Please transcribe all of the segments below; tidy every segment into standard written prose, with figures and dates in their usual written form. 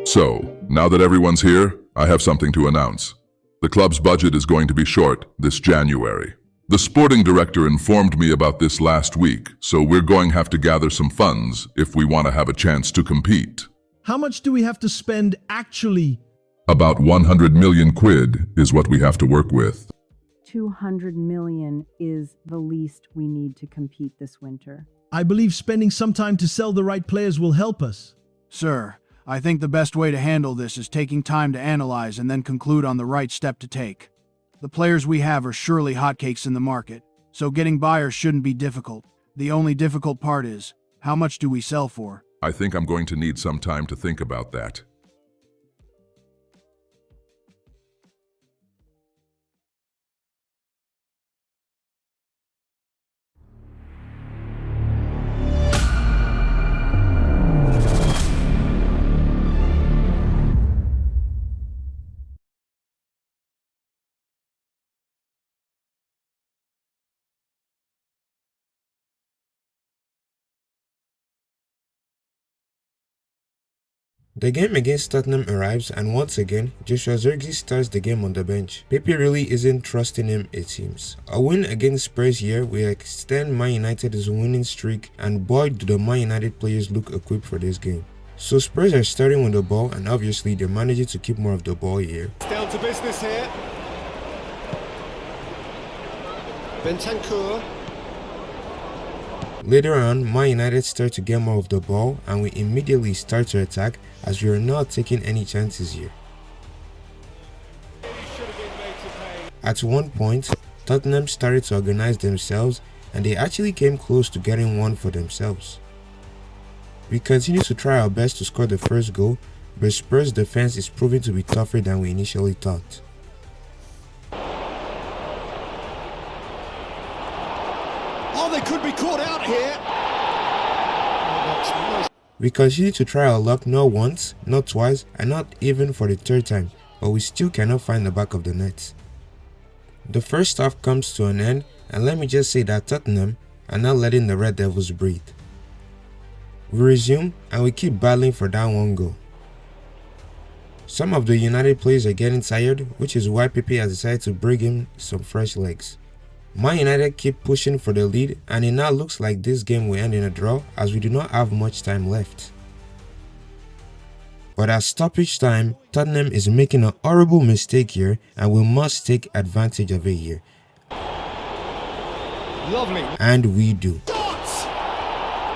So, now that everyone's here, I have something to announce. The club's budget is going to be short this January. The sporting director informed me about this last week, so we're going to have to gather some funds if we want to have a chance to compete. How much do we have to spend actually? About 100 million quid is what we have to work with. 200 million is the least we need to compete this winter. I believe spending some time to sell the right players will help us. Sir, I think the best way to handle this is taking time to analyze and then conclude on the right step to take. The players we have are surely hotcakes in the market, so getting buyers shouldn't be difficult. The only difficult part is, how much do we sell for? I think I'm going to need some time to think about that. The game against Tottenham arrives, and once again, Joshua Zirkzee starts the game on the bench. Pepe really isn't trusting him, it seems. A win against Spurs here will extend Man United's winning streak, and boy do the Man United players look equipped for this game. So Spurs are starting with the ball, and obviously they're managing to keep more of the ball here. It's down to business here. Bentancur. Later on, Man United start to get more of the ball, and we immediately start to attack as we are not taking any chances here. At one point, Tottenham started to organize themselves, and they actually came close to getting one for themselves. We continue to try our best to score the first goal, but Spurs' defense is proving to be tougher than we initially thought. Oh, they could be caught out here. We continue to try our luck not once, not twice, and not even for the third time, but we still cannot find the back of the net. The first half comes to an end, and let me just say that Tottenham are not letting the Red Devils breathe. We resume, and we keep battling for that one goal. Some of the United players are getting tired, which is why Pepe has decided to bring in some fresh legs. Man United keep pushing for the lead, and it now looks like this game will end in a draw as we do not have much time left. But at stoppage time, Tottenham is making a horrible mistake here, and we must take advantage of it here. Lovely. And we do. Dots!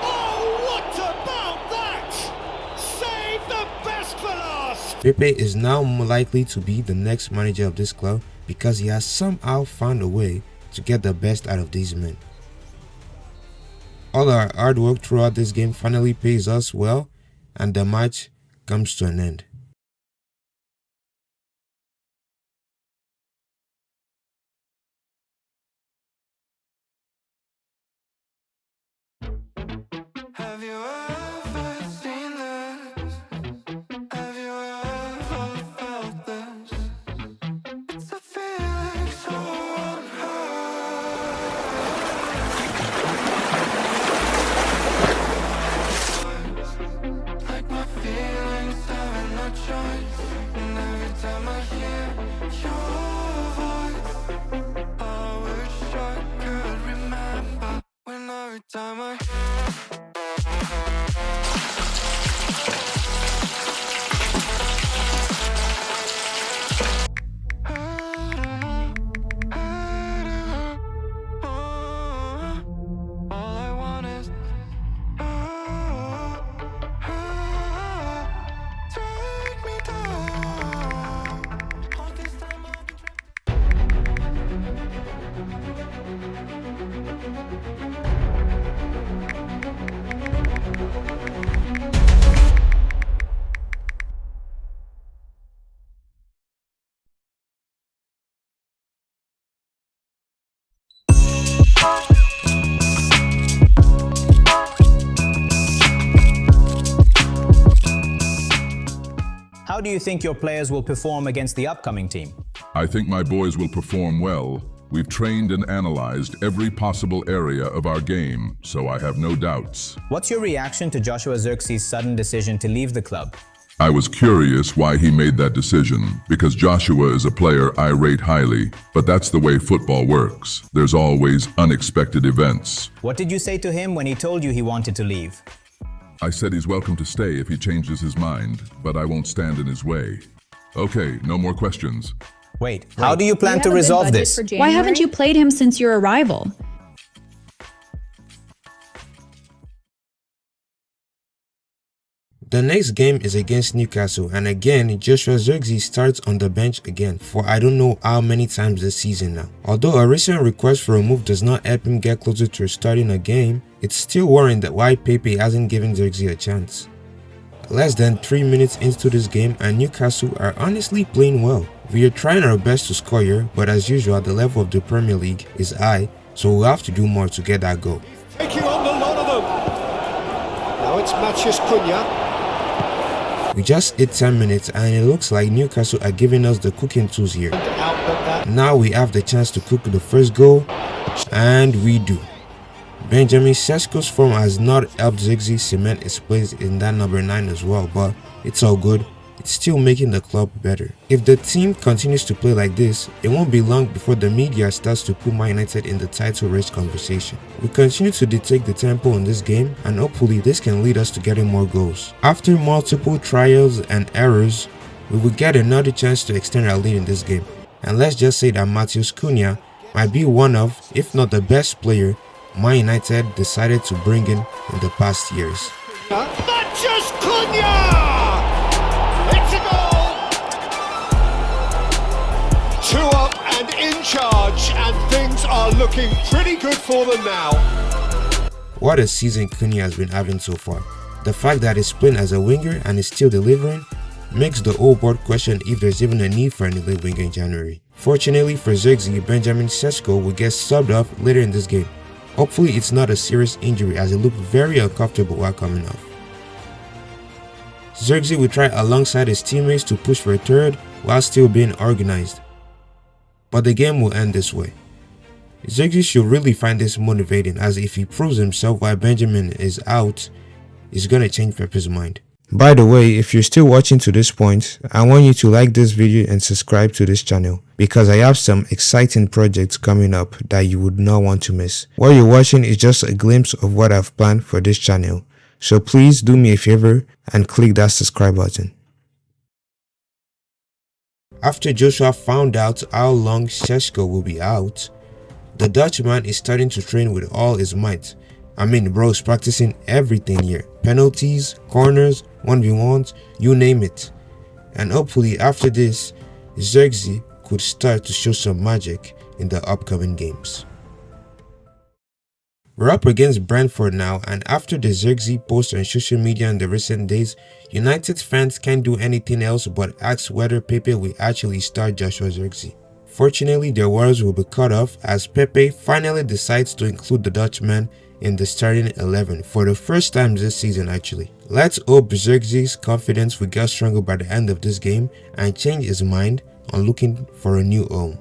Oh, what about that? Save the best for last. Pepe is now more likely to be the next manager of this club because he has somehow found a way to get the best out of these men. All our hard work throughout this game finally pays us well, and the match comes to an end. Have you ever seen this? Have you ever felt this? It's a feeling so unheard. Like my feelings having no choice. And every time I hear your voice, I wish I could remember when every time I How do you think your players will perform against the upcoming team? I think my boys will perform well. We've trained and analyzed every possible area of our game, so I have no doubts. What's your reaction to Joshua Zirkzee sudden decision to leave the club? I was curious why he made that decision, because Joshua is a player I rate highly, but that's the way football works. There's always unexpected events. What did you say to him when he told you he wanted to leave? I said he's welcome to stay if he changes his mind, but I won't stand in his way. Okay, no more questions. Wait, how do you plan to resolve this? Why haven't you played him since your arrival? The next game is against Newcastle, and again Joshua Zirkzee starts on the bench again for I don't know how many times this season now. Although a recent request for a move does not help him get closer to starting a game, it's still worrying that why Pepe hasn't given Zirkzee a chance. Less than 3 minutes into this game and Newcastle are honestly playing well. We are trying our best to score here, but as usual the level of the Premier League is high, so we'll have to do more to get that goal. Taking on the lot of them. Now it's Matheus Cunha. We just hit 10 minutes and it looks like Newcastle are giving us the cooking tools here. Now we have the chance to cook the first goal, and we do. Benjamin Sesko's form has not helped Zirkzee cement his place in that number 9 as well, but it's all good. It's still making the club better. If the team continues to play like this, it won't be long before the media starts to put Man United in the title race conversation. We continue to dictate the tempo in this game, and hopefully this can lead us to getting more goals. After multiple trials and errors, we will get another chance to extend our lead in this game. And let's just say that Matheus Cunha might be one of, if not the best player, Man United decided to bring in the past years. Matheus Cunha! It's a goal! 2 up and in charge, and things are looking pretty good for them now. What a season Cunha has been having so far. The fact that he's playing as a winger and is still delivering makes the whole board question if there's even a need for an elite winger in January. Fortunately for Zirkzee, Benjamin Sesko will get subbed off later in this game. Hopefully it's not a serious injury as it looked very uncomfortable while coming off. Zirkzee will try alongside his teammates to push for a third while still being organized. But the game will end this way. Zirkzee should really find this motivating, as if he proves himself while Benjamin is out, he's gonna change Pepe's mind. By the way, if you're still watching to this point, I want you to like this video and subscribe to this channel, because I have some exciting projects coming up that you would not want to miss. What you're watching is just a glimpse of what I've planned for this channel, so please do me a favor and click that subscribe button. After Joshua found out how long Sesko will be out, the Dutchman is starting to train with all his might. I mean, bro is practicing everything here. Penalties, corners, 1v1s, you name it. And hopefully after this, Zirkzee could start to show some magic in the upcoming games. We're up against Brentford now, and after the Zirkzee post on social media in the recent days, United fans can't do anything else but ask whether Pepe will actually start Joshua Zirkzee. Fortunately, their worries will be cut off as Pepe finally decides to include the Dutchman in the starting 11 for the first time this season actually. Let's hope Zirkzee's confidence will get stronger by the end of this game and change his mind on looking for a new home.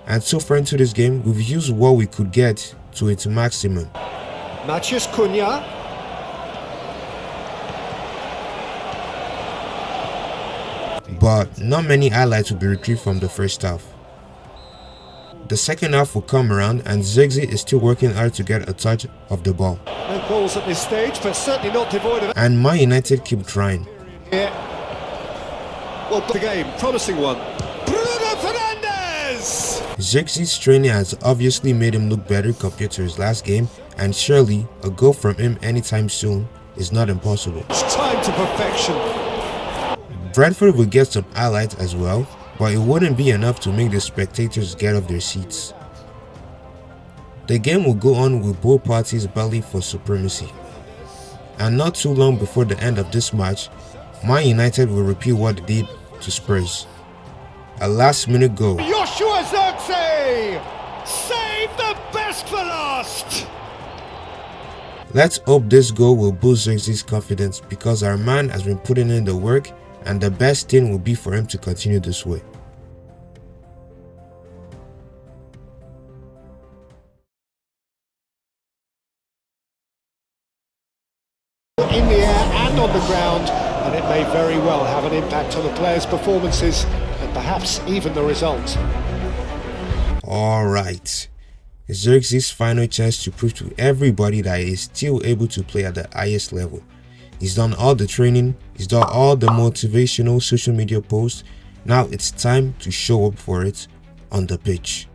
And so far into this game, we've used what we could get to its maximum. Matheus Cunha. But not many highlights will be retrieved from the first half. The second half will come around and Zirkzee is still working hard to get a touch of the ball. No goals at this stage, but certainly not devoid of... And Man United keep trying. Yeah. Well, the game, promising one. Bruno Fernandes! Zirkzee's training has obviously made him look better compared to his last game, and surely a goal from him anytime soon is not impossible. It's time to perfection. Brentford will get some highlights as well, but it wouldn't be enough to make the spectators get off their seats. The game will go on with both parties battling for supremacy. And not too long before the end of this match, Man United will repeat what they did to Spurs. A last-minute goal. Joshua Zirkzee! Save the best for last! Let's hope this goal will boost Zirkzee's confidence, because our man has been putting in the work, and the best thing will be for him to continue this way. in the air and on the ground, and it may very well have an impact on the players' performances and perhaps even the result. Alright, Xerxes' final chance to prove to everybody that he is still able to play at the highest level. He's done all the training, he's done all the motivational social media posts. Now it's time to show up for it on the pitch.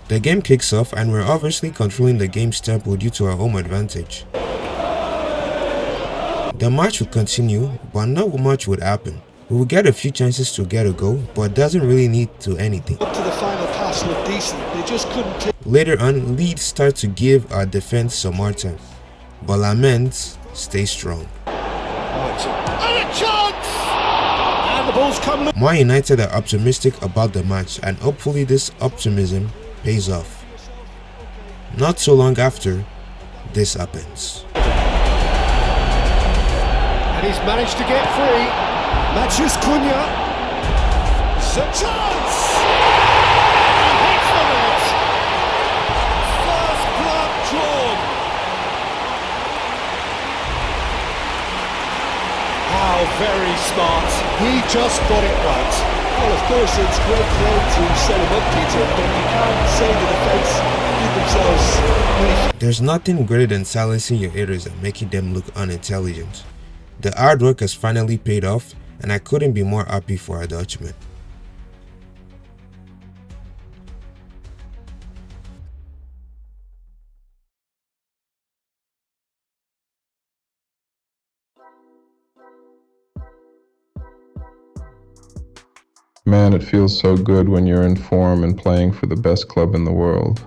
The game kicks off and we're obviously controlling the game's tempo due to our home advantage. The match would continue, but not much would happen. We will get a few chances to get a goal, but doesn't really need to anything. Up to the final pass looked decent, they just couldn't take. Later on, Leeds start to give our defense some more time, but Lament stays strong. And a chance! And the ball's come. Man United are optimistic about the match, and hopefully this optimism pays off. Not so long after, this happens. And he's managed to get free. Matches Cunha. The chance! He hits the net. First blood drawn. How very smart. He just got it right. Well, of course, it's great play to set him up, Peter, but you can't say the defence did themselves really. There's nothing greater than silencing your haters and making them look unintelligent. The hard work has finally paid off, and I couldn't be more happy for our Dutchman. Man, it feels so good when you're in form and playing for the best club in the world.